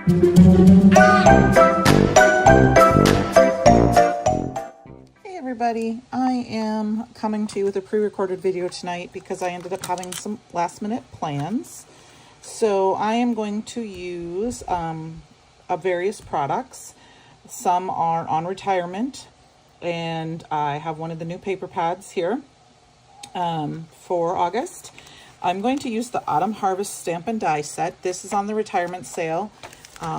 Hey everybody, I am coming to you with a pre-recorded video tonight because I ended up having some last minute plans. So I am going to use various products. Some are on retirement, and I have one of the new paper pads here for August. I'm going to use the Autumn Harvest Stamp and Die set. This is on the retirement sale.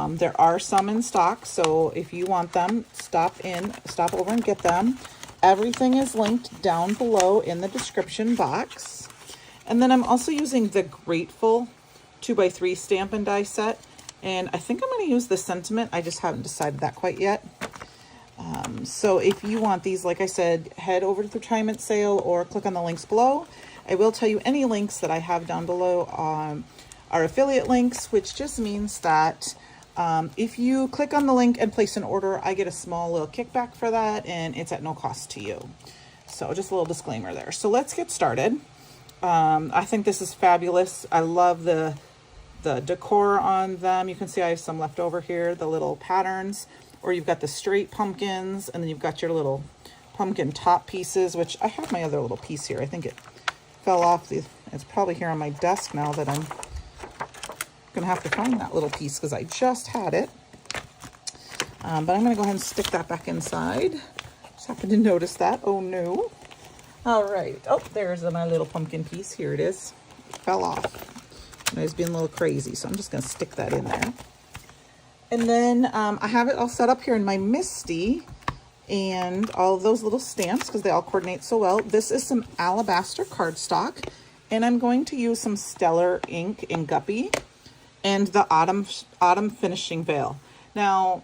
There are some in stock, so if you want them, stop over and get them. Everything is linked down below in the description box. And then I'm also using the Grateful 2x3 Stamp and Die set. And I think I'm going to use the Sentiment. I just haven't decided that quite yet. So if you want these, like I said, head over to the retirement sale or click on the links below. I will tell you any links that I have down below are affiliate links, which just means that if you click on the link and place an order, I get a small little kickback for that, and it's at no cost to you. So just a little disclaimer there. So let's get started. I think this is fabulous. I love the decor on them. You can see I have some left over here, the little patterns, or you've got the straight pumpkins, and then you've got your little pumpkin top pieces, which I have my other little piece here. I think it fell off. It's probably here on my desk now that I'm gonna have to find that little piece because I just had it. But I'm gonna go ahead and stick that back inside. Just happened to notice that. Oh no. All right. Oh, there's my little pumpkin piece. Here it is. It fell off. And I was being a little crazy, so I'm just gonna stick that in there. And then I have it all set up here in my Misty and all of those little stamps because they all coordinate so well. This is some alabaster cardstock, and I'm going to use some Stellar ink in Guppy and the autumn finishing veil. Now,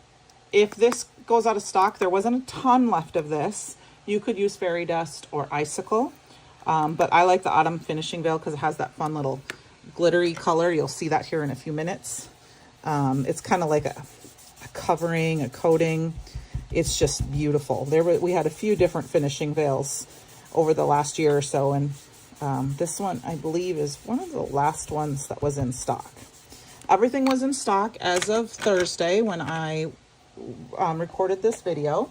if this goes out of stock, there wasn't a ton left of this. You could use fairy dust or icicle, but I like the autumn finishing veil because it has that fun little glittery color. You'll see that here in a few minutes. It's kind of like a covering, a coating. It's just beautiful. We had a few different finishing veils over the last year or so, and this one I believe is one of the last ones that was in stock. Everything was in stock as of Thursday when I recorded this video.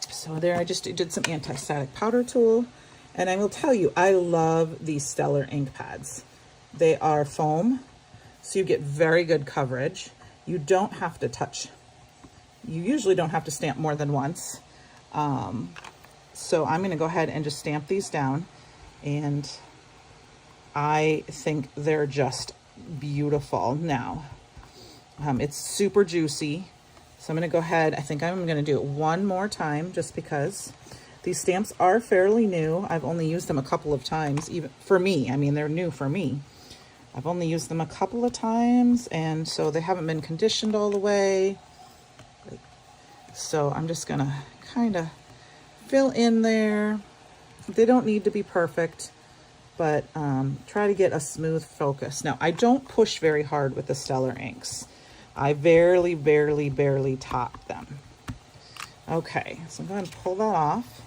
So there I just did some anti-static powder tool, and I will tell you, I love these Stellar ink pads. They are foam, so you get very good coverage. You don't have to touch. You usually don't have to stamp more than once. So I'm going to go ahead and just stamp these down, and I think they're just beautiful. Now, it's super juicy. So I'm going to go ahead. I think I'm going to do it one more time just because these stamps are fairly new. I've only used them a couple of times, even for me. I mean, they're new for me. I've only used them a couple of times, and so they haven't been conditioned all the way. So I'm just gonna kind of fill in there. They don't need to be perfect, but try to get a smooth focus. Now, I don't push very hard with the Stellar inks. I barely top them. Okay, so I'm going to pull that off.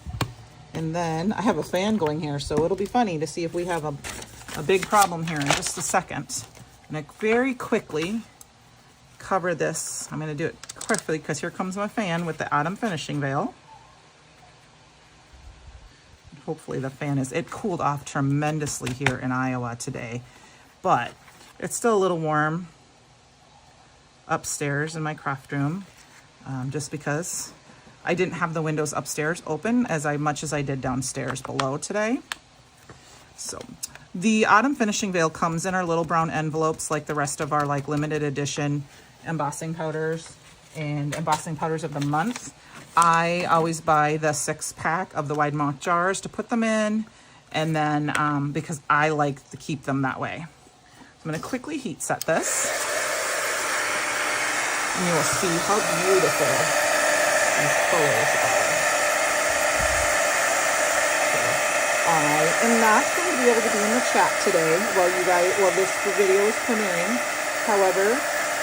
And then I have a fan going here, so it'll be funny to see if we have a big problem here in just a second. And I very quickly cover this. I'm going to do it quickly because here comes my fan with the autumn finishing veil. Hopefully the fan it cooled off tremendously here in Iowa today, but it's still a little warm upstairs in my craft room, just because I didn't have the windows upstairs open as much as I did downstairs below today. So the autumn finishing veil comes in our little brown envelopes like the rest of our limited edition embossing powders and embossing powders of the month. I always buy the 6-pack of the wide mouth jars to put them in, and then because I like to keep them that way. So I'm going to quickly heat set this, and you will see how beautiful these colors are. So I am not going to be able to be in the chat today while this video is premiering. However,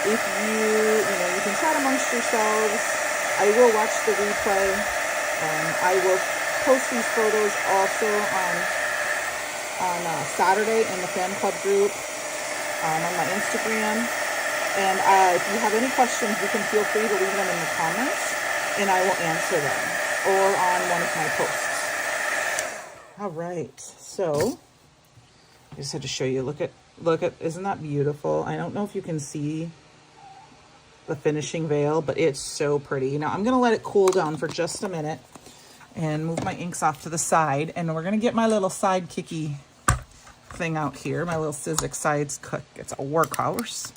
if you can chat amongst yourselves. I will watch the replay. I will post these photos also on Saturday in the fan club group on my Instagram. And if you have any questions, you can feel free to leave them in the comments, and I will answer them, or on one of my posts. All right, so I just had to show you. Look at, isn't that beautiful? I don't know if you can see the finishing veil, but it's so pretty. Now I'm gonna let it cool down for just a minute and move my inks off to the side, and we're gonna get my little sidekicky thing out here, my little Sizzix sides cook. It's a workhorse.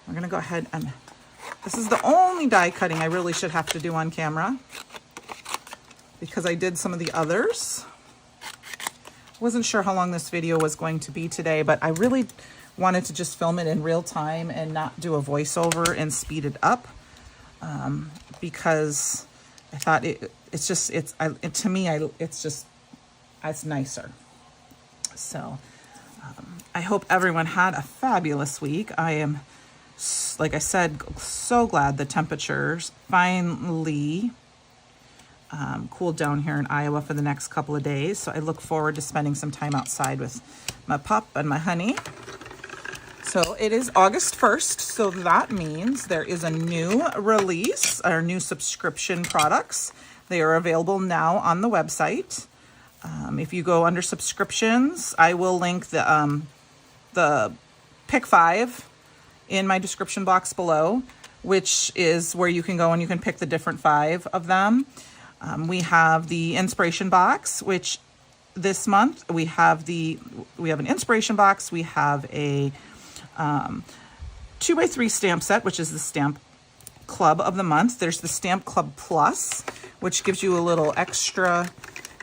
We're gonna go ahead and, this is the only die cutting I really should have to do on camera because I did some of the others. Wasn't sure how long this video was going to be today, but I really wanted to just film it in real time and not do a voiceover and speed it up, because I thought to me, it's nicer. So I hope everyone had a fabulous week. I am, like I said, so glad the temperatures finally cooled down here in Iowa for the next couple of days. So I look forward to spending some time outside with my pup and my honey. So it is August 1st, so that means there is a new release, or new subscription products. They are available now on the website. If you go under subscriptions, I will link the pick 5 in my description box below, which is where you can go and you can pick the different 5 of them. We have the inspiration box, which this month we have an inspiration box. We have a 2x3 stamp set, which is the stamp club of the month. There's the stamp club plus, which gives you a little extra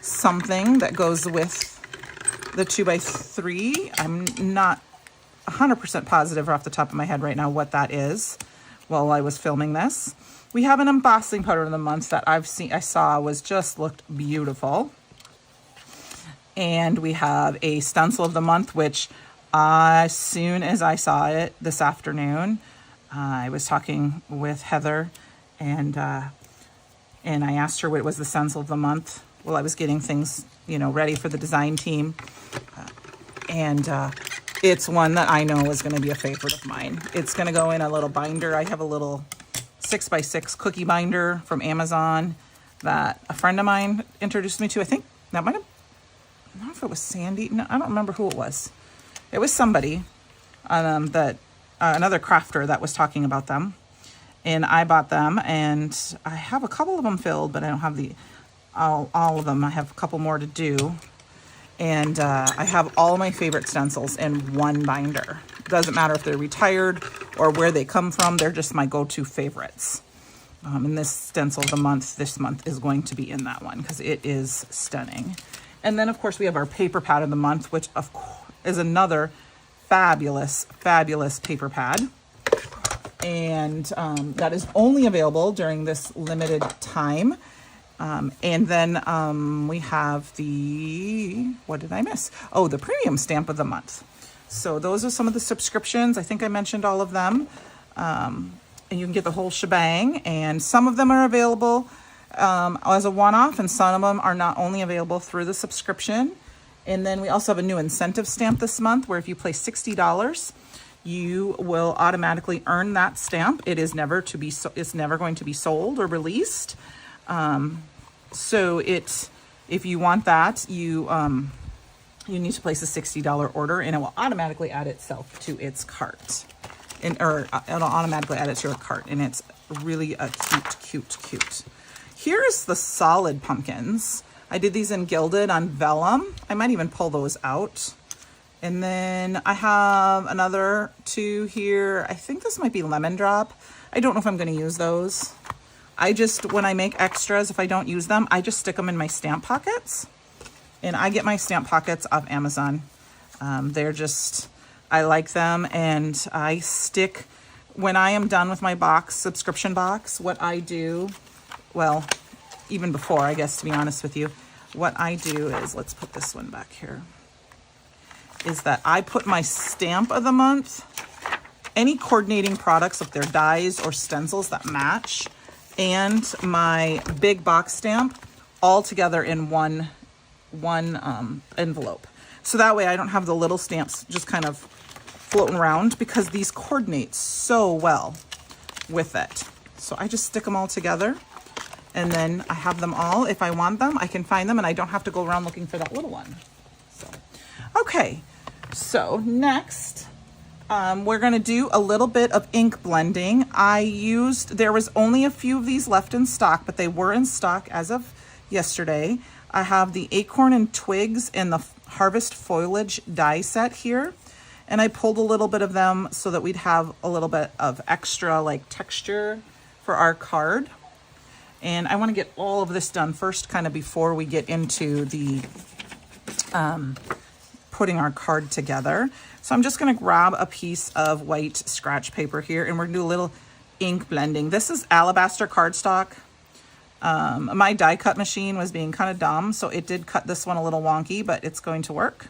something that goes with the 2x3. I'm not 100% positive off the top of my head right now what that is while I was filming this. We have an embossing powder of the month that I saw looked beautiful. And we have a stencil of the month, which as soon as I saw it this afternoon, I was talking with Heather, and I asked her what it was the stencil of the month. Well, I was getting things, ready for the design team, and it's one that I know is going to be a favorite of mine. It's going to go in a little binder. I have a little 6x6 cookie binder from Amazon that a friend of mine introduced me to. I think that might have, I don't know if it was Sandy. No, I don't remember who it was. It was somebody that another crafter that was talking about them, and I bought them, and I have a couple of them filled, but I don't have all of them. I have a couple more to do, and I have all my favorite stencils in one binder. Doesn't matter if they're retired or where they come from. They're just my go-to favorites. And this stencil of the month this month is going to be in that one because it is stunning. And then of course we have our paper pad of the month, which of course is another fabulous paper pad. And that is only available during this limited time. And then we have what did I miss? Oh, the premium stamp of the month. So those are some of the subscriptions. I think I mentioned all of them. And you can get the whole shebang. And some of them are available as a one-off, and some of them are not only available through the subscription. And then we also have a new incentive stamp this month, where if you place $60, you will automatically earn that stamp. It is never going to be sold or released. So if you want that, you need to place a $60 order, and it will automatically add itself to its cart, or it'll automatically add it to your cart, and it's really a cute. Here's the solid pumpkins. I did these in gilded on vellum. I might even pull those out. And then I have another 2 here. I think this might be lemon drop. I don't know if I'm going to use those. When I make extras, if I don't use them, I just stick them in my stamp pockets. And I get my stamp pockets off Amazon. I like them, and I stick, when I am done with my subscription box, what I do, well, even before, I guess, to be honest with you, what I do is, let's put this one back here, is that I put my stamp of the month, any coordinating products, if they're dies or stencils that match, and my big box stamp all together in one envelope. So that way I don't have the little stamps just kind of floating around because these coordinate so well with it. So I just stick them all together, and then I have them all. If I want them, I can find them, and I don't have to go around looking for that little one. So, okay, so next, we're gonna do a little bit of ink blending. There was only a few of these left in stock, but they were in stock as of yesterday. I have the Acorn and Twigs and the Harvest Foliage die set here. And I pulled a little bit of them so that we'd have a little bit of extra like texture for our card. And I want to get all of this done first, kind of before we get into the putting our card together. So I'm just going to grab a piece of white scratch paper here, and we're going to do a little ink blending. This is alabaster cardstock. My die cut machine was being kind of dumb, so it did cut this one a little wonky, but it's going to work.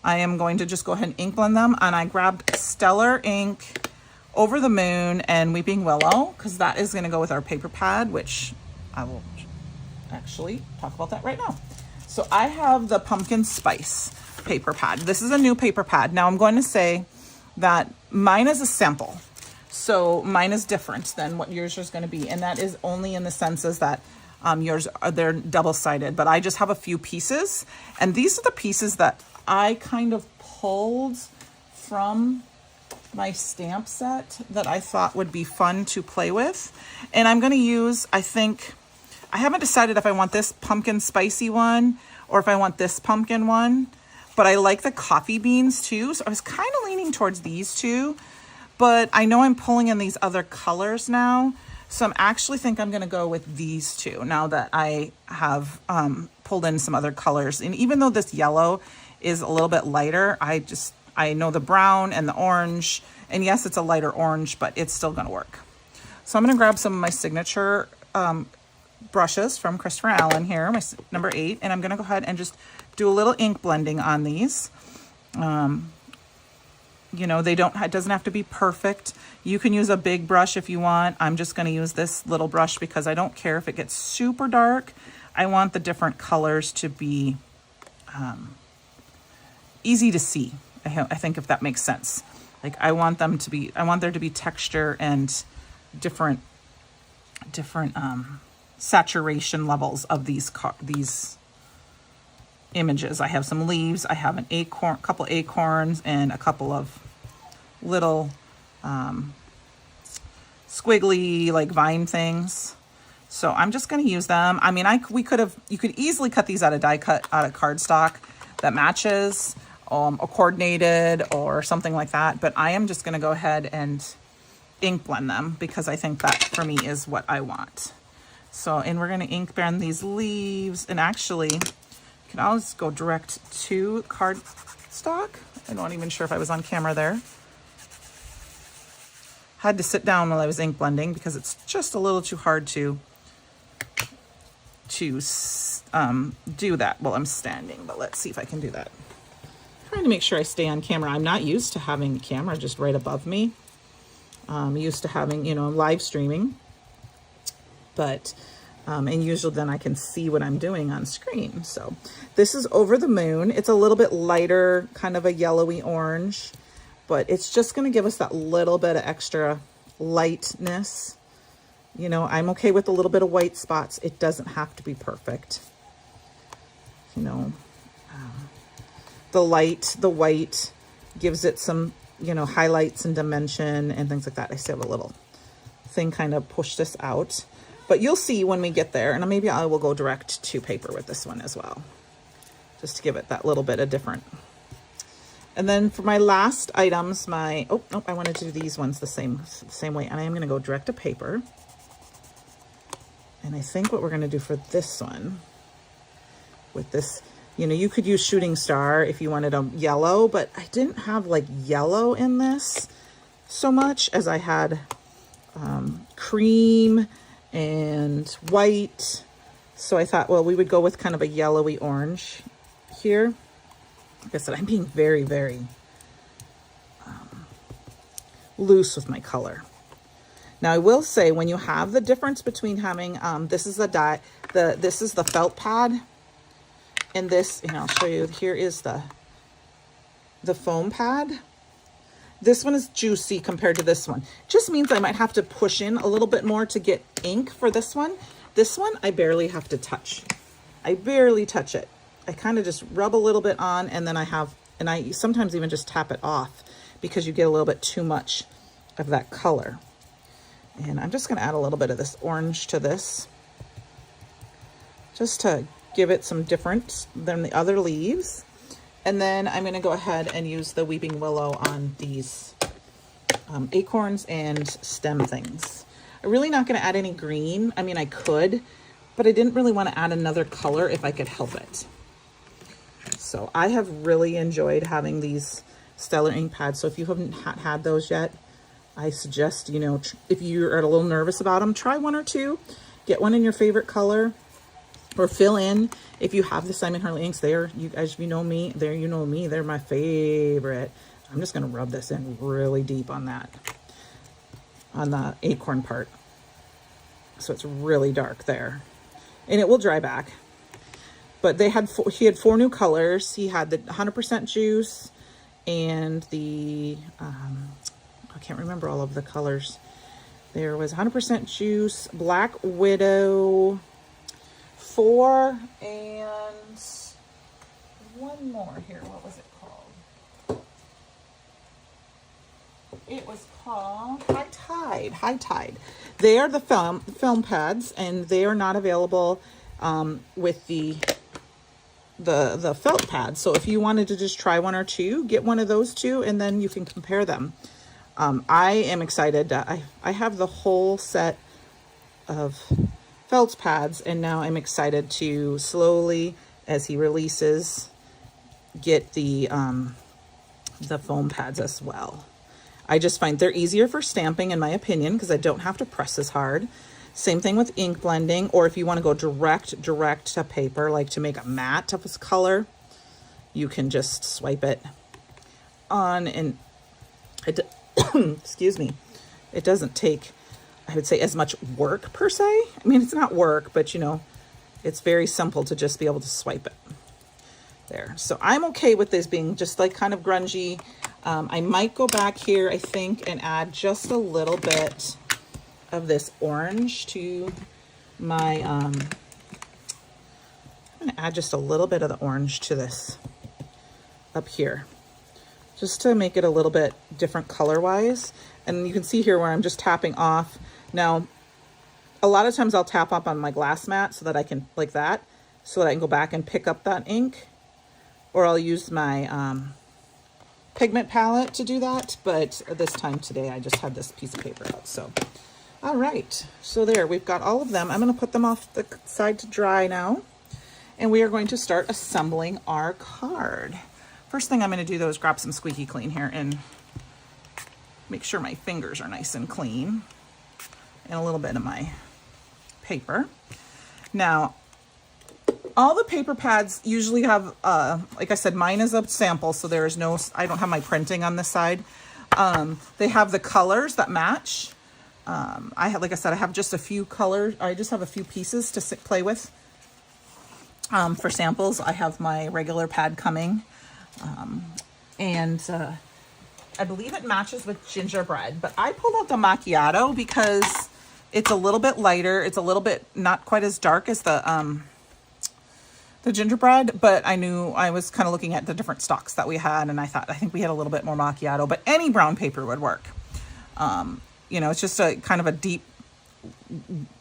I am going to just go ahead and ink blend them, and I grabbed Stellar ink, Over the Moon, and Weeping Willow, because that is going to go with our paper pad, which I will actually talk about that right now. So I have the Pumpkin Spice paper pad. This is a new paper pad. Now I'm going to say that mine is a sample. So mine is different than what yours is going to be. And that is only in the senses that they're double-sided, but I just have a few pieces. And these are the pieces that I kind of pulled from my stamp set that I thought would be fun to play with. And I'm going to use, I haven't decided if I want this pumpkin spicy one or if I want this pumpkin one, but I like the coffee beans too. So I was kind of leaning towards these two, but I know I'm pulling in these other colors now. So I'm actually think I'm going to go with these two now that I have pulled in some other colors. And even though this yellow is a little bit lighter, I know the brown and the orange, and yes, it's a lighter orange, but it's still going to work. So I'm going to grab some of my signature brushes from Christopher Allen here, my number 8, and I'm going to go ahead and just do a little ink blending on these. You know, it doesn't have to be perfect. You can use a big brush if you want. I'm just going to use this little brush because I don't care if it gets super dark. I want the different colors to be easy to see. I think if that makes sense. Like I want there to be texture and different saturation levels of these images. I have some leaves. I have an acorn, couple acorns, and a couple of little squiggly like vine things. So I'm just going to use them. I mean, you could easily cut these out of cardstock that matches, or coordinated or something like that. But I am just going to go ahead and ink blend them because I think that for me is what I want. So, and we're going to ink blend these leaves, and actually you can always go direct to cardstock. I'm not even sure if I was on camera there. Had to sit down while I was ink blending because it's just a little too hard to do that while I'm standing, but let's see if I can do that. Trying to make sure I stay on camera. I'm not used to having the camera just right above me. I'm used to having, live streaming, but and usually then I can see what I'm doing on screen. So this is Over the Moon. It's a little bit lighter, kind of a yellowy orange, but it's just going to give us that little bit of extra lightness. I'm okay with a little bit of white spots. It doesn't have to be perfect. The white gives it some, highlights and dimension and things like that. I still have a little thing kind of push this out, but you'll see when we get there. And maybe I will go direct to paper with this one as well, just to give it that little bit of different. And then for my last items, I wanted to do these ones the same way. And I am going to go direct to paper. And I think what we're going to do for this one with this, you could use Shooting Star if you wanted a yellow, but I didn't have like yellow in this so much as I had cream and white. So I thought, well, we would go with kind of a yellowy orange here. Like I said, I'm being very, very loose with my color. Now I will say, when you have the difference between having, this is the felt pad, and this, I'll show you, here is the foam pad. this one is juicy compared to this one. Just means I might have to push in a little bit more to get ink for this one. This one, I barely have to touch. I barely touch it. I kind of just rub a little bit on, and then I sometimes even just tap it off because you get a little bit too much of that color. And I'm just going to add a little bit of this orange to this, just to give it some difference than the other leaves. And then I'm going to go ahead and use the Weeping Willow on these acorns and stem things. I'm really not going to add any green. I mean, I could, but I didn't really want to add another color if I could help it. So I have really enjoyed having these Stellar ink pads. So if you haven't had those yet, I suggest, you know, if you're a little nervous about them, try one or two. Get one in your favorite color, or fill in. If you have the Simon Harley inks, you guys, you know me, they're my favorite. I'm just going to rub this in really deep on that, on the acorn part, so it's really dark there, and it will dry back. But he had 4 new colors. He had the 100% juice and the I can't remember all of the colors. There was 100% juice, Black Widow, 4, and one more here. What was it called? It was called High Tide. High Tide. They are the film pads, and they are not available with the felt pads. So if you wanted to just try one or two, get one of those two, and then you can compare them. I am excited. I have the whole set of felt pads, and now I'm excited to slowly, as he releases, get the foam pads as well. I just find they're easier for stamping, in my opinion, because I don't have to press as hard. Same thing with ink blending, or if you want to go direct to paper, like to make a matte type of color, you can just swipe it on, and it excuse me, it doesn't take, I would say, as much work per se. I mean, it's not work, but you know, it's very simple to just be able to swipe it there. So I'm okay with this being just like kind of grungy. I might go back here, I think, and add just a little bit of this orange to my, I'm going to add just a little bit of the orange to this up here, just to make it a little bit different color-wise. And you can see here where I'm just tapping off. Now, a lot of times I'll tap up on my glass mat so that I can, like that, so that I can go back and pick up that ink. Or I'll use my pigment palette to do that. But this time today, I just had this piece of paper out. So, all right. So there, we've got all of them. I'm going to put them off the side to dry now. And we are going to start assembling our card. First thing I'm going to do, though, is grab some squeaky clean here and make sure my fingers are nice and clean, and a little bit of my paper. Now, all the paper pads usually have, like I said, mine is a sample, so there is no, I don't have my printing on this side. They have the colors that match. Like I said, I have just a few colors. I just have a few pieces to play with. For samples, I have my regular pad coming. I believe it matches with gingerbread, but I pulled out the macchiato because it's a little bit lighter. It's a little bit not quite as dark as the gingerbread, but I knew, I was kind of looking at the different stocks that we had, and I think we had a little bit more macchiato, but any brown paper would work. You know, it's just a kind of a deep,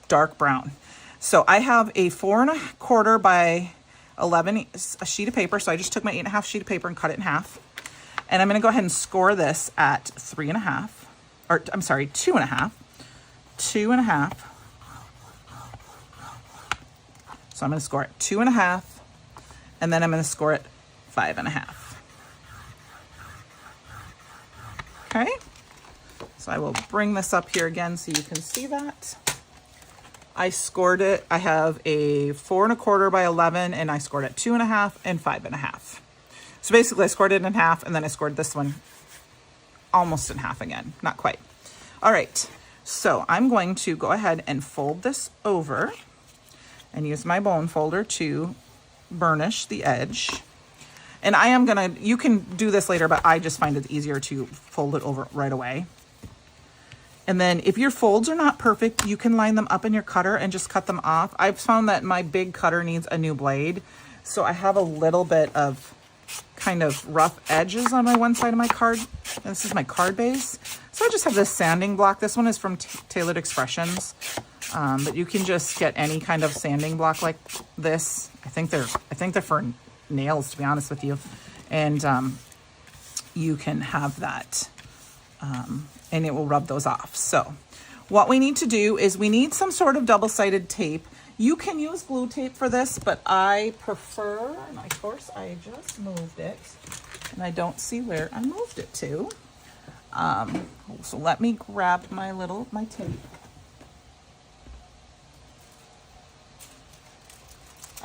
dark brown. So I have a 4 1/4 by 11 a sheet of paper. So I just took my 8 1/2 sheet of paper and cut it in half. And I'm going to go ahead and score this at 3 1/2, or I'm sorry, 2 1/2, 2 1/2. So I'm going to score it 2 1/2, and then I'm going to score it 5 1/2. Okay. So I will bring this up here again so you can see that. I scored it. I have a 4 1/4 by 11, and I scored it 2 1/2 and 5 1/2. So basically I scored it in half, and then I scored this one almost in half again. Not quite. All right. So I'm going to go ahead and fold this over and use my bone folder to burnish the edge. And I am gonna, you can do this later, but I just find it easier to fold it over right away. And then if your folds are not perfect, you can line them up in your cutter and just cut them off. I've found that my big cutter needs a new blade. So I have a little bit of kind of rough edges on my one side of my card. And this is my Cardbase. So I just have this sanding block. This one is from Tailored Expressions. But you can just get any kind of sanding block like this. I think they're for nails, to be honest with you. And you can have that. And it will rub those off. So what we need to do is we need some sort of double-sided tape. You can use glue tape for this, but I prefer, and of course I just moved it and I don't see where I moved it to. So let me grab my tape.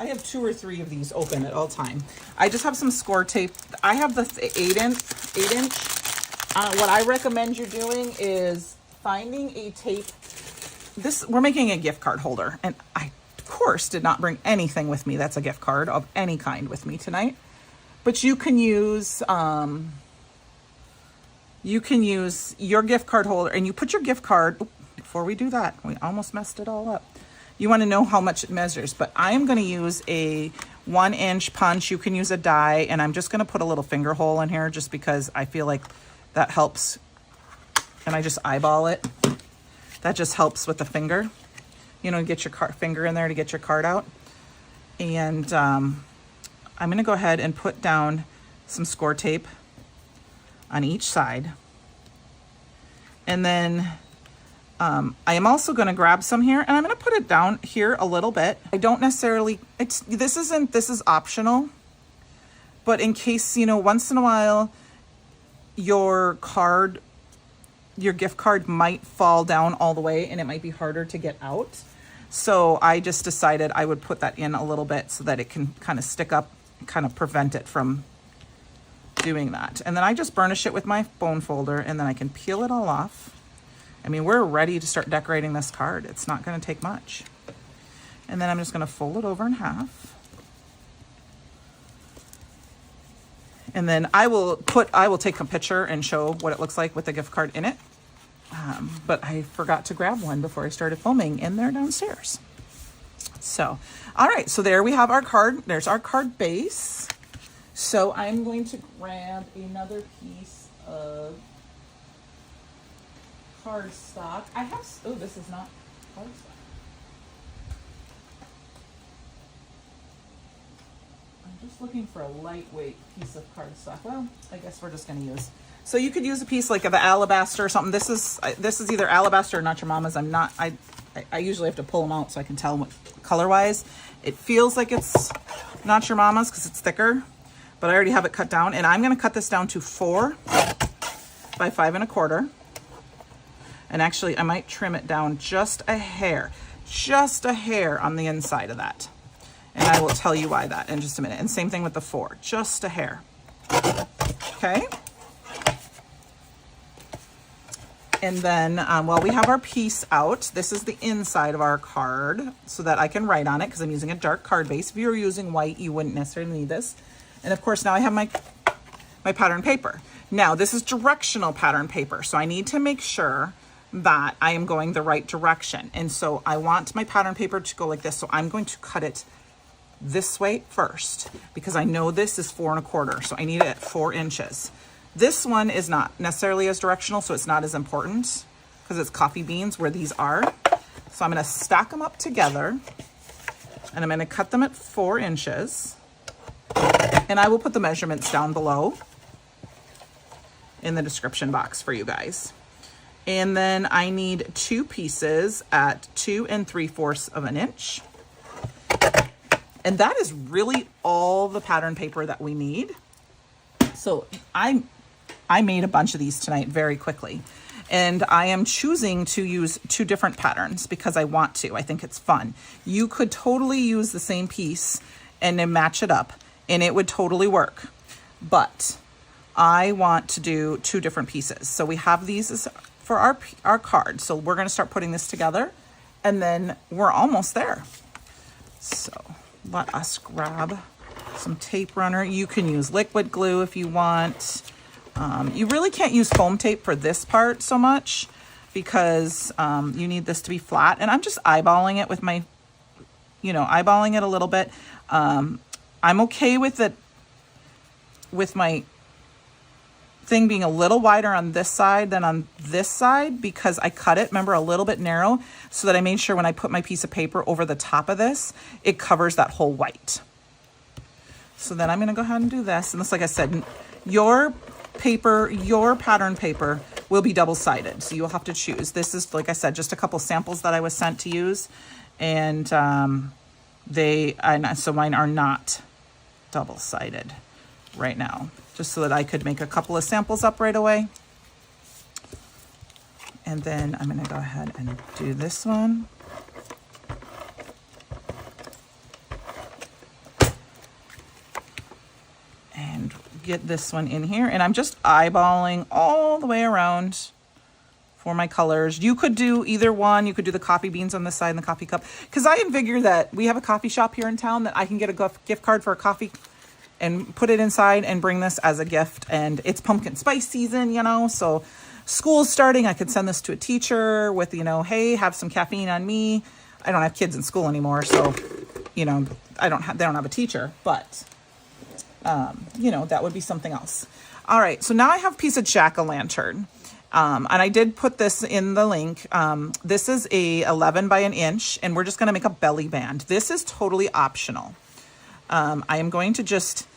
I have 2 or 3 of these open at all time. I just have some score tape. I have the 8-inch. What I recommend you doing is finding a tape. We're making a gift card holder, and I, of course, did not bring anything with me that's a gift card of any kind with me tonight. But you can use your gift card holder, and you put your gift card. Before we do that, we almost messed it all up. You want to know how much it measures, but I am going to use a 1-inch punch. You can use a die, and I'm just going to put a little finger hole in here just because I feel like that helps. And I just eyeball it. That just helps with the finger. You know, get your finger in there to get your card out. And I'm going to go ahead and put down some score tape on each side. And then I am also going to grab some here, and I'm going to put it down here a little bit. I don't necessarily, this is optional, but in case, you know, once in a while, your gift card might fall down all the way and it might be harder to get out. So I just decided I would put that in a little bit so that it can kind of stick up, kind of prevent it from doing that. And then I just burnish it with my bone folder, and then I can peel it all off. I mean, we're ready to start decorating this card. It's not going to take much. And then I'm just going to fold it over in half. And then I will take a picture and show what it looks like with the gift card in it. But I forgot to grab one before I started filming, and they're downstairs. So, all right, so there we have our card. There's our card base. So I'm going to grab another piece of cardstock. Oh, this is not cardstock. I'm just looking for a lightweight piece of cardstock. Well, I guess we're just going to use. So you could use a piece like of the alabaster or something. This is either alabaster or Not Your Mama's. I usually have to pull them out so I can tell what color wise. It feels like it's Not Your Mama's because it's thicker, but I already have it cut down, and I'm going to cut this down to 4 by 5 1/4. And actually I might trim it down just a hair on the inside of that. And I will tell you why that in just a minute. And same thing with the 4, just a hair. Okay. And then while we have our piece out, this is the inside of our card so that I can write on it because I'm using a dark card base. If you were using white, you wouldn't necessarily need this. And of course, now I have my pattern paper. Now this is directional pattern paper. So I need to make sure that I am going the right direction. And so I want my pattern paper to go like this. So I'm going to cut it this way first because I know this is 4 1/4. So I need it at 4 inches. This one is not necessarily as directional, so it's not as important because it's coffee beans where these are. So I'm going to stack them up together, and I'm going to cut them at 4 inches. And I will put the measurements down below in the description box for you guys. And then I need 2 pieces at 2 3/4 of an inch. And that is really all the pattern paper that we need. So I made a bunch of these tonight very quickly, and I am choosing to use 2 different patterns because I want to. I think it's fun. You could totally use the same piece and then match it up, and it would totally work. But I want to do 2 different pieces. So we have these for our card. So we're going to start putting this together, and then we're almost there. So let us grab some tape runner. You can use liquid glue if you want. You really can't use foam tape for this part so much because you need this to be flat. And I'm just eyeballing it with my, eyeballing it a little bit. I'm okay with it, with my thing being a little wider on this side than on this side because I cut it, remember, a little bit narrow so that I made sure when I put my piece of paper over the top of this, it covers that whole white. So then I'm going to go ahead and do this. And this, like I said, your paper, your pattern paper will be double-sided. So you'll have to choose. This is, like I said, just a couple samples that I was sent to use. And so mine are not double-sided right now, just so that I could make a couple of samples up right away. And then I'm going to go ahead and do this one. And get this one in here. And I'm just eyeballing all the way around for my colors. You could do either one. You could do the coffee beans on this side and the coffee cup. Because I figure that we have a coffee shop here in town that I can get a gift card for a coffee and put it inside and bring this as a gift. And it's pumpkin spice season, so school's starting. I could send this to a teacher with, hey, have some caffeine on me. I don't have kids in school anymore, so, they don't have a teacher, but, that would be something else. All right, so now I have a piece of jack-o'-lantern. And I did put this in the link. This is a 11 by an inch, and we're just going to make a belly band. This is totally optional. I am going to just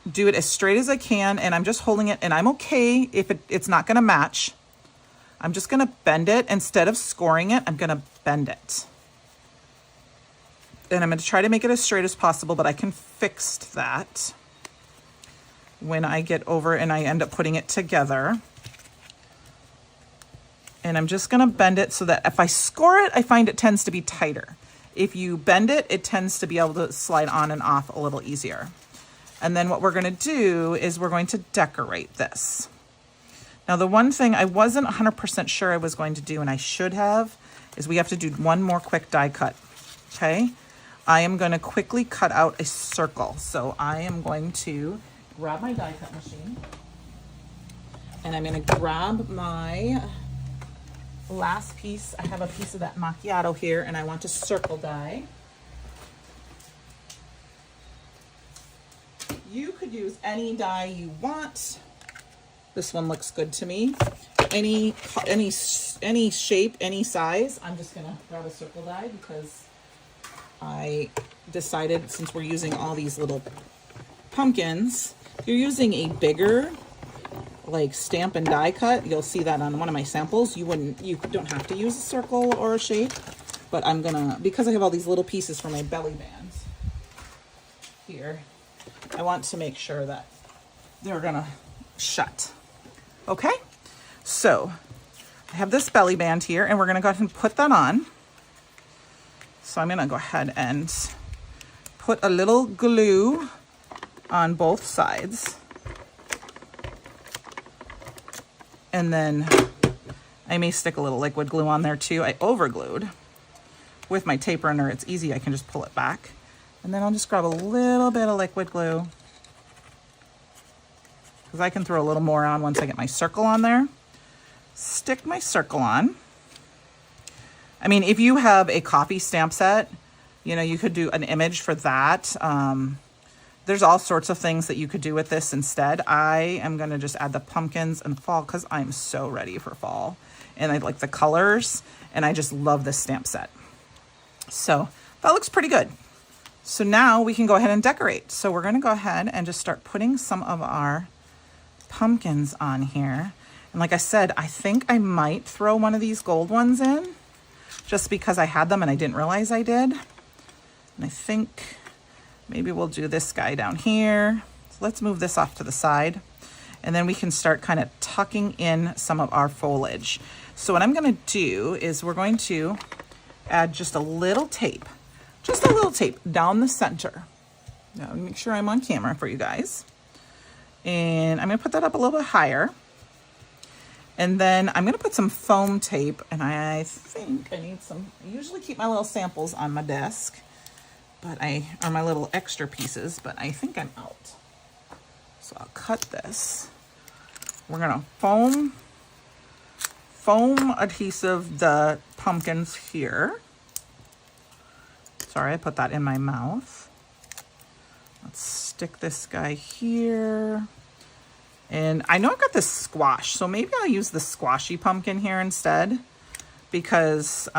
do it as straight as I can, and I'm just holding it, and I'm okay if it's not going to match. I'm just going to bend it. Instead of scoring it, I'm going to bend it. And I'm going to try to make it as straight as possible, but I can fix that when I get over and I end up putting it together. And I'm just going to bend it so that if I score it, I find it tends to be tighter. If you bend it, it tends to be able to slide on and off a little easier. And then what we're going to do is we're going to decorate this. Now, the one thing I wasn't 100% sure I was going to do, and I should have, is we have to do one more quick die cut, okay? I am going to quickly cut out a circle. So I am going to grab my die cut machine, and I'm going to grab my last piece. I have a piece of that macchiato here, and I want to circle die. You could use any die you want. This one looks good to me. Any shape, any size. I'm just gonna grab a circle die because I decided, since we're using all these little pumpkins, if you're using a bigger like stamp and die cut, you'll see that on one of my samples. You don't have to use a circle or a shape, but I'm gonna, because I have all these little pieces for my belly bands here, I want to make sure that they're gonna shut. Okay, so I have this belly band here, and we're gonna go ahead and put that on. So I'm gonna go ahead and put a little glue on both sides. And then I may stick a little liquid glue on there too. I overglued. With my tape runner, it's easy. I can just pull it back. And then I'll just grab a little bit of liquid glue, because I can throw a little more on once I get my circle on there. Stick my circle on. I mean, if you have a coffee stamp set, you could do an image for that. There's all sorts of things that you could do with this instead. I am going to just add the pumpkins and fall because I'm so ready for fall. And I like the colors, and I just love this stamp set. So that looks pretty good. So now we can go ahead and decorate. So we're going to go ahead and just start putting some of our pumpkins on here. And like I said, I think I might throw one of these gold ones in just because I had them and I didn't realize I did. And I think maybe we'll do this guy down here. So let's move this off to the side. And then we can start kind of tucking in some of our foliage. So what I'm going to do is we're going to add just a little tape down the center. Now, make sure I'm on camera for you guys. And I'm going to put that up a little bit higher. And then I'm going to put some foam tape, and I think I need some. I usually keep my little samples on my desk, but are my little extra pieces, but I think I'm out. So I'll cut this. We're gonna foam adhesive the pumpkins here. Sorry, I put that in my mouth. Let's stick this guy here. And I know I've got this squash, so maybe I'll use the squashy pumpkin here instead, because,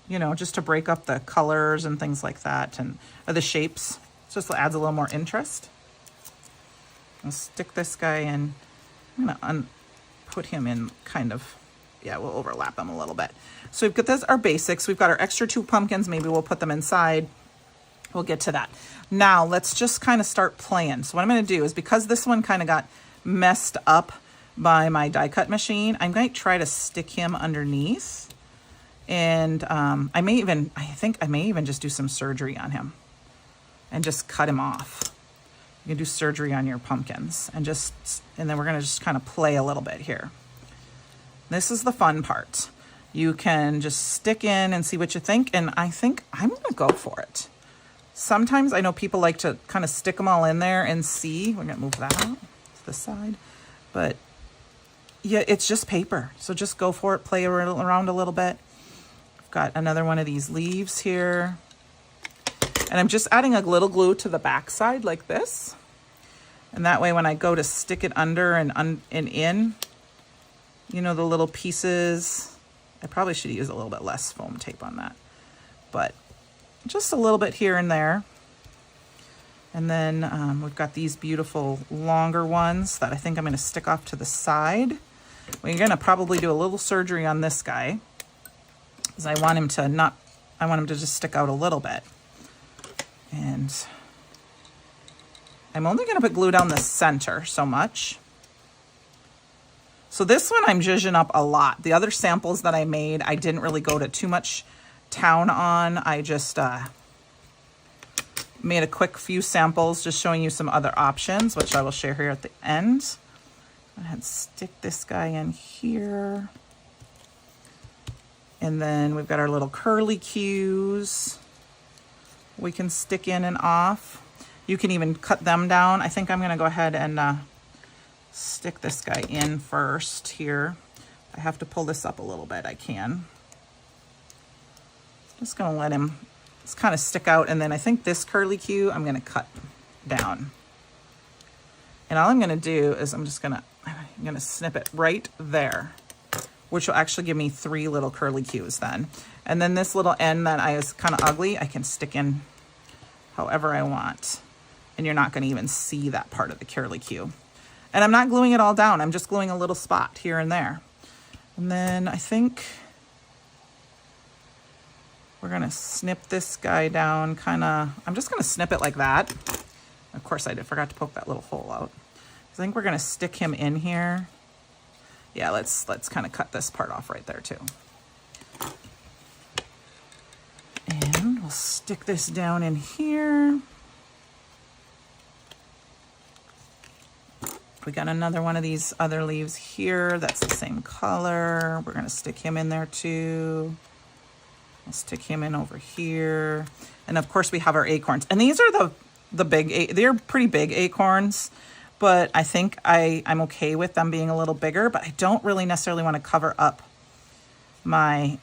you know, just to break up the colors and things like that, and the shapes. Just adds a little more interest. I'll stick this guy in. I'm gonna put him in kind of, yeah, we'll overlap them a little bit. So we've got this, our basics. We've got our extra 2 pumpkins. Maybe we'll put them inside. We'll get to that. Now let's just kind of start playing. So what I'm going to do is, because this one kind of got messed up by my die cut machine, I'm going to try to stick him underneath. And I think I may even just do some surgery on him and just cut him off. You can do surgery on your pumpkins and then we're going to just kind of play a little bit here. This is the fun part. You can just stick in and see what you think. And I think I'm going to go for it. Sometimes I know people like to kind of stick them all in there and see. We're going to move that out to the side. But yeah, it's just paper. So just go for it. Play around a little bit. I've got another one of these leaves here. And I'm just adding a little glue to the back side like this. And that way when I go to stick it under and in, you know, the little pieces, I probably should use a little bit less foam tape on that. But just a little bit here and there. And then we've got these beautiful longer ones that I think I'm going to stick off to the side. We're going to probably do a little surgery on this guy, because I want him to just stick out a little bit. And I'm only going to put glue down the center so much. So this one I'm zhuzhing up a lot. The other samples that I made, I didn't really go to too much town on. I just made a quick few samples just showing you some other options, which I will share here at the end. Go ahead and stick this guy in here. And then we've got our little curly cues we can stick in and off. You can even cut them down. I think I'm going to go ahead and stick this guy in first here. I have to pull this up a little bit. I can. Just going to let him just kind of stick out. And then I think this curly cue I'm going to cut down. And all I'm going to do is I'm going to snip it right there, which will actually give me 3 little curly cues then. And then this little end that is kind of ugly, I can stick in however I want. And you're not going to even see that part of the curly cue. And I'm not gluing it all down. I'm just gluing a little spot here and there. And then I think we're going to snip this guy down I'm just going to snip it like that. Of course, I forgot to poke that little hole out. I think we're going to stick him in here. Yeah, let's kind of cut this part off right there too. And we'll stick this down in here. We got another one of these other leaves here that's the same color. We're going to stick him in there too. I'll stick him in over here. And of course we have our acorns. And these are the big, they're pretty big acorns, but I think I'm okay with them being a little bigger, but I don't really necessarily want to cover up my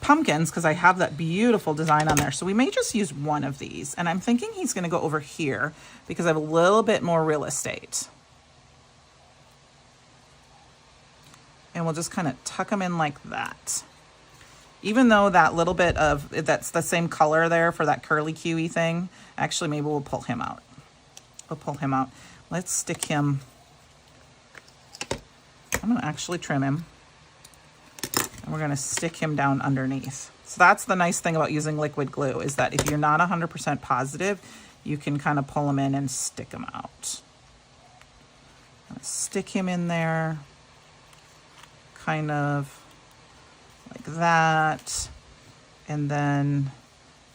pumpkins because I have that beautiful design on there. So we may just use one of these. And I'm thinking he's going to go over here because I have a little bit more real estate. And we'll just kind of tuck them in like that. Even though that little bit of, that's the same color there for that curly cuey thing, actually maybe we'll pull him out. We'll pull him out. Let's stick him, I'm going to actually trim him. And we're going to stick him down underneath. So that's the nice thing about using liquid glue, is that if you're not 100% positive, you can kind of pull him in and stick him out. Stick him in there, kind of like that. And then,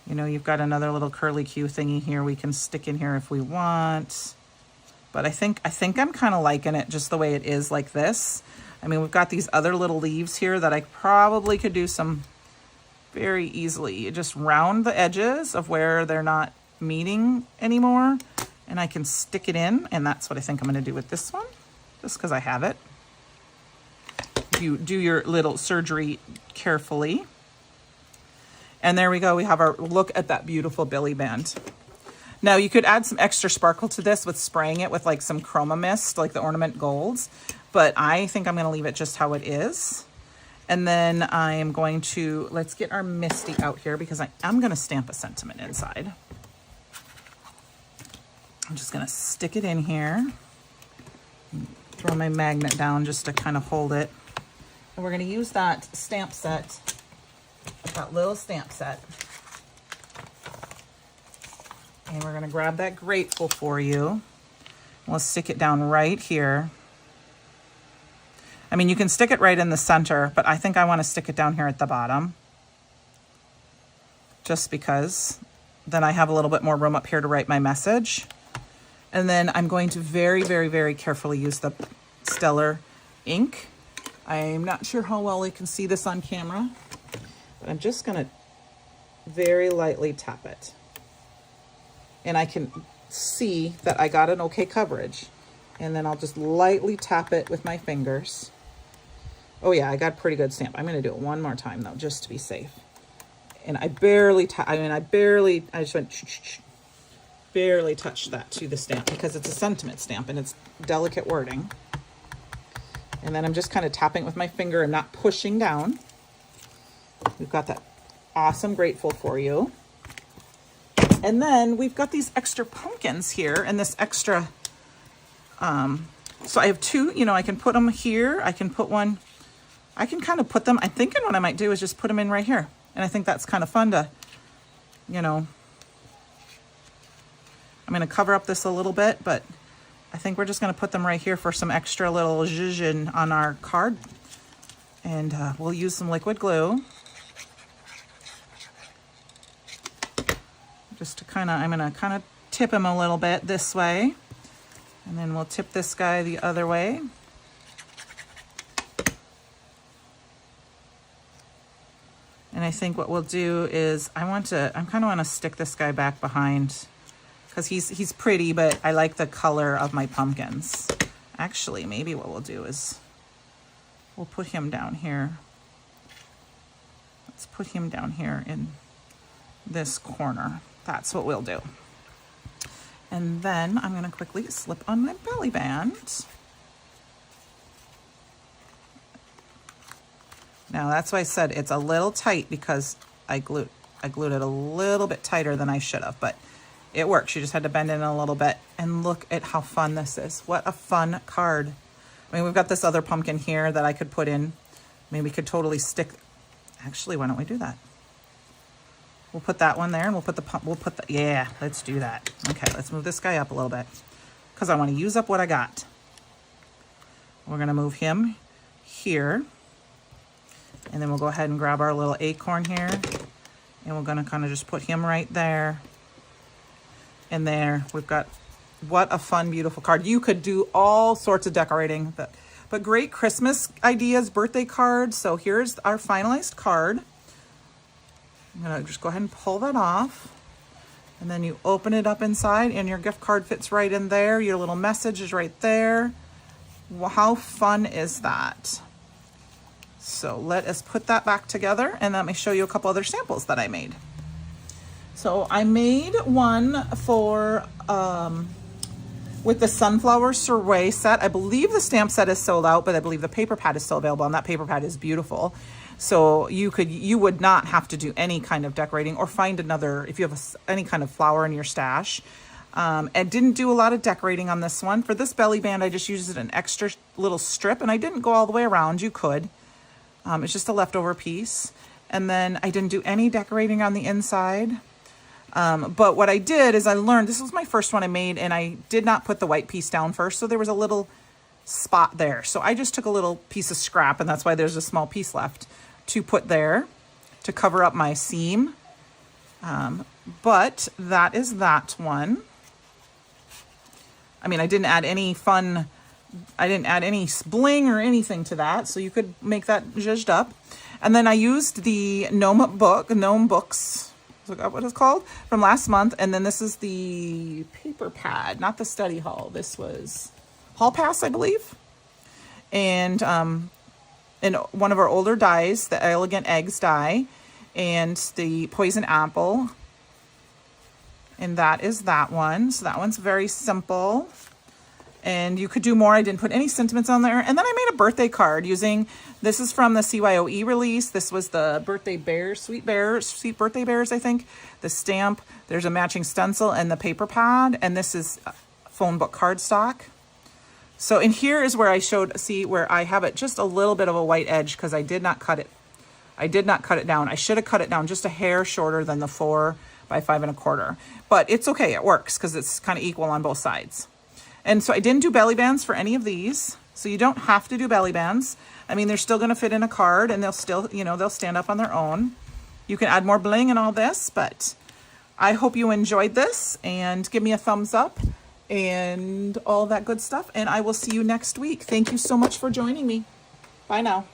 you know, you've got another little curly cue thingy here we can stick in here if we want. But I think I'm kind of liking it just the way it is like this. I mean, we've got these other little leaves here that I probably could do some very easily. You just round the edges of where they're not meeting anymore, and I can stick it in, and that's what I think I'm going to do with this one, just because I have it. You do your little surgery carefully. And there we go. We have our look at that beautiful belly band. Now you could add some extra sparkle to this with spraying it with like some chroma mist, like the ornament golds, but I think I'm going to leave it just how it is. And then I am going to, let's get our Misty out here because I'm going to stamp a sentiment inside. I'm just going to stick it in here. Throw my magnet down just to kind of hold it. And we're going to use that stamp set, that little stamp set. And we're going to grab that Grateful for You. We'll stick it down right here. I mean, you can stick it right in the center, but I think I want to stick it down here at the bottom. Just because then I have a little bit more room up here to write my message. And then I'm going to very, very, very carefully use the Stellar ink. I'm not sure how well you can see this on camera, but I'm just going to very lightly tap it. And I can see that I got an okay coverage. And then I'll just lightly tap it with my fingers. Oh yeah, I got a pretty good stamp. I'm going to do it one more time though, just to be safe. And I barely, I just went, barely touched that to the stamp because it's a sentiment stamp and it's delicate wording. And then I'm just kind of tapping with my finger and not pushing down. We've got that awesome Grateful for You. And then we've got these extra pumpkins here and this extra, so I have two, you know, I can put them here. I can put one, I can kind of put them, I'm thinking what I might do is just put them in right here. And I think that's kind of fun to, you know, I'm going to cover up this a little bit, but I think we're just going to put them right here for some extra little zhuzhin on our card. And we'll use some liquid glue. Just to kind of, I'm going to kind of tip him a little bit this way. And then we'll tip this guy the other way. And I think what we'll do is I kind of want to stick this guy back behind because he's pretty, but I like the color of my pumpkins. Actually, maybe what we'll do is we'll put him down here. Let's put him down here in this corner. That's what we'll do. And then I'm going to quickly slip on my belly band. Now that's why I said it's a little tight because I glued it a little bit tighter than I should have, but it works. You just had to bend it in a little bit. And look at how fun this is. What a fun card. I mean, we've got this other pumpkin here that I could put in. I mean, we could totally stick. Actually, why don't we do that? We'll put that one there and yeah, let's do that. Okay, let's move this guy up a little bit because I want to use up what I got. We're going to move him here. And then we'll go ahead and grab our little acorn here. And we're going to kind of just put him right there. And there, we've got, what a fun, beautiful card. You could do all sorts of decorating, but great Christmas ideas, birthday cards. So here's our finalized card. I'm going to just go ahead and pull that off. And then you open it up inside and your gift card fits right in there. Your little message is right there. Well, how fun is that? So let us put that back together and let me show you a couple other samples that I made. So I made one for, with the Sunflower Soiree set. I believe the stamp set is sold out, but I believe the paper pad is still available and that paper pad is beautiful. So you would not have to do any kind of decorating or find another, if you have any kind of flower in your stash. And didn't do a lot of decorating on this one. For this belly band, I just used an extra little strip and I didn't go all the way around. You could. It's just a leftover piece. And then I didn't do any decorating on the inside. But what I did is I learned, this was my first one I made, and I did not put the white piece down first. So there was a little spot there. So I just took a little piece of scrap, and that's why there's a small piece left to put there to cover up my seam. But that is that one. I mean, I didn't add any bling or anything to that. So you could make that zhuzhed up. And then I used the Gnome Books, is that what it's called, from last month. And then this is the paper pad, not the study haul. This was Hall Pass, I believe. And in one of our older dies, the Elegant Eggs die, and the Poison Apple. And that is that one. So that one's very simple. And you could do more. I didn't put any sentiments on there. And then I made a birthday card using, this is from the CYOE release. This was the birthday bears, sweet birthday bears, I think. The stamp, there's a matching stencil and the paper pad. And this is phone book cardstock. So in here is where I showed, see where I have it just a little bit of a white edge because I did not cut it. I did not cut it down. I should have cut it down just a hair shorter than the 4 by 5 1/4. But it's okay, it works because it's kind of equal on both sides. And so I didn't do belly bands for any of these. So you don't have to do belly bands. I mean, they're still going to fit in a card and they'll still, you know, they'll stand up on their own. You can add more bling and all this, but I hope you enjoyed this and give me a thumbs up and all that good stuff. And I will see you next week. Thank you so much for joining me. Bye now.